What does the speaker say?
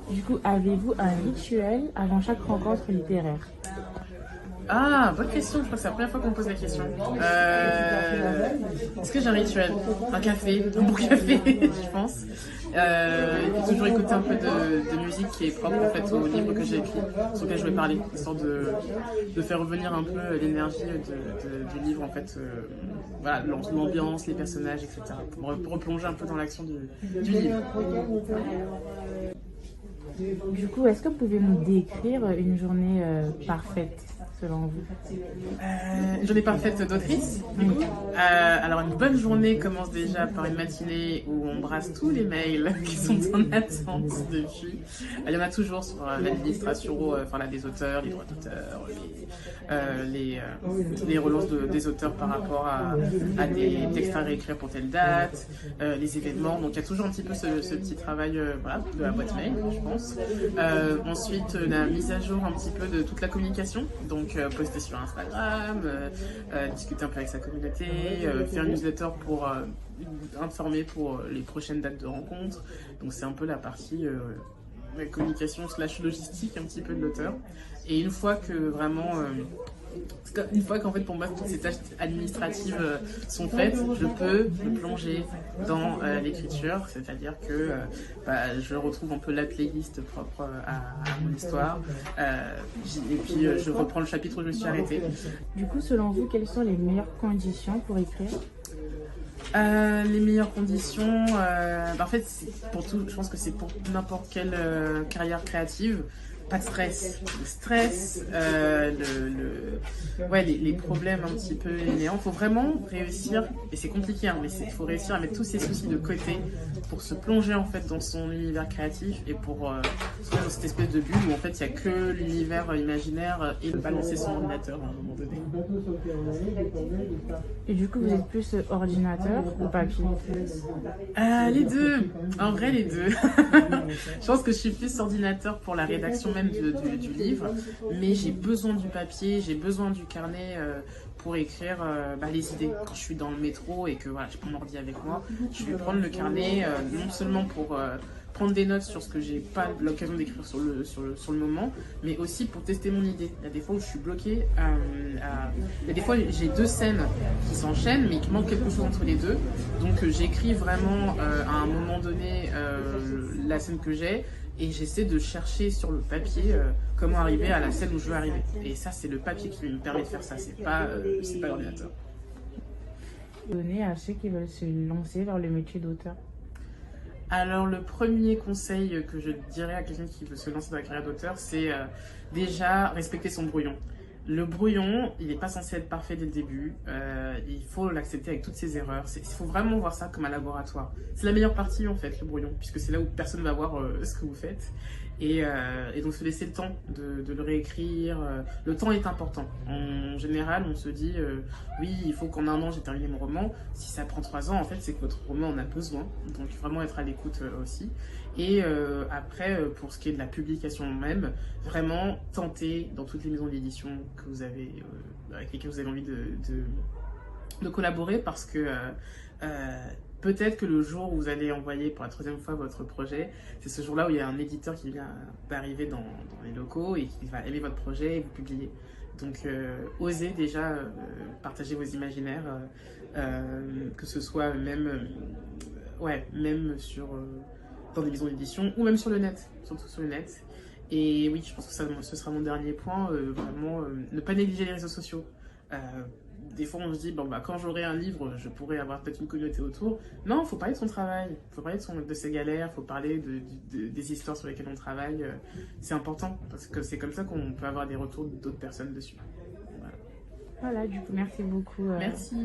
Du coup, avez-vous un rituel avant chaque rencontre littéraire? Ah, bonne question. Je crois que c'est la première fois qu'on me pose la question. Est-ce que j'ai un rituel? Un café, un bon café, je pense. Et puis toujours écouter un peu de musique qui est propre en fait au livre que j'ai écrit, sur lequel je vais parler, histoire de faire revenir un peu l'énergie du livre en fait. Voilà, l'ambiance, les personnages, etc. Pour replonger un peu dans l'action du livre. Du coup, est-ce que vous pouvez nous décrire une journée parfaite selon vous? Une journée parfaite d'autrice, du coup. Alors, une bonne journée commence déjà par une matinée où on brasse tous les mails qui sont en attente depuis. Il y en a toujours sur l'administration enfin, là, des auteurs, les droits d'auteur, les relances des auteurs par rapport à des textes à réécrire pour telle date, les événements. Donc, il y a toujours un petit peu ce petit travail voilà, de la boîte mail, je pense. Ensuite, la mise à jour un petit peu de toute la communication. Donc, poster sur Instagram, discuter un peu avec sa communauté, faire une newsletter pour informer pour les prochaines dates de rencontres. Donc, c'est un peu la partie communication slash logistique un petit peu de l'auteur. Et une fois que vraiment une fois qu'en fait pour moi toutes ces tâches administratives sont faites, je peux me plonger dans l'écriture, c'est-à-dire que je retrouve un peu la playlist propre à mon histoire, et puis je reprends le chapitre où je me suis arrêtée. Du coup, selon vous, quelles sont les meilleures conditions pour écrire? Les meilleures conditions, en fait, pour tout, je pense que c'est pour n'importe quelle carrière créative. Pas de stress. Le stress, ouais, les problèmes un petit peu inhérents. Il faut vraiment réussir, et c'est compliqué, hein, mais il faut réussir à mettre tous ses soucis de côté pour se plonger en fait dans son univers créatif et pour se mettre dans cette espèce de bulle où en fait il n'y a que l'univers imaginaire et de balancer son ordinateur à un moment donné. Et du coup, vous êtes plus ordinateur ou papier? Les deux, en vrai les deux. Je pense que je suis plus ordinateur pour la rédaction même du livre, mais j'ai besoin du papier, j'ai besoin du carnet pour écrire les idées. Quand je suis dans le métro et que voilà, je prends mon ordi avec moi, je vais prendre le carnet non seulement pour prendre des notes sur ce que j'ai pas l'occasion d'écrire sur le moment, mais aussi pour tester mon idée. Il y a des fois où je suis bloquée, il y a des fois j'ai deux scènes qui s'enchaînent, mais il manque quelque chose entre les deux. Donc j'écris vraiment à un moment donné la scène que j'ai, et j'essaie de chercher sur le papier comment arriver à la scène où je veux arriver. Et ça, c'est le papier qui me permet de faire ça, c'est pas l'ordinateur. Donner à ceux qui veulent se lancer vers le métier d'auteur. Alors, le premier conseil que je dirais à quelqu'un qui veut se lancer dans la carrière d'auteur, c'est déjà respecter son brouillon. Le brouillon, il n'est pas censé être parfait dès le début. Il faut l'accepter avec toutes ses erreurs. Il faut vraiment voir ça comme un laboratoire. C'est la meilleure partie, en fait, le brouillon, puisque c'est là où personne ne va voir ce que vous faites. Et donc, se laisser le temps de le réécrire. Le temps est important. En général, on se dit, oui, il faut qu'en un an, j'ai terminé mon roman. Si ça prend 3 ans, en fait, c'est que votre roman en a besoin. Donc, vraiment être à l'écoute aussi. Et après, pour ce qui est de la publication même, vraiment tenter dans toutes les maisons d'édition que vous avez, avec lesquelles vous avez envie de collaborer, parce que peut-être que le jour où vous allez envoyer pour la 3e fois votre projet, c'est ce jour-là où il y a un éditeur qui vient d'arriver dans les locaux et qui va aimer votre projet et vous publier. Donc osez déjà partager vos imaginaires, que ce soit même, même dans des maisons d'édition ou même sur le net, surtout sur le net. Et oui, je pense que ce sera mon dernier point, vraiment ne pas négliger les réseaux sociaux. Des fois on se dit, quand j'aurai un livre, je pourrais avoir peut-être une communauté autour. Non, il faut parler de son travail, il faut parler de ses galères, il faut parler des histoires sur lesquelles on travaille. C'est important, parce que c'est comme ça qu'on peut avoir des retours d'autres personnes dessus. Voilà. Voilà, du coup, merci beaucoup. Merci.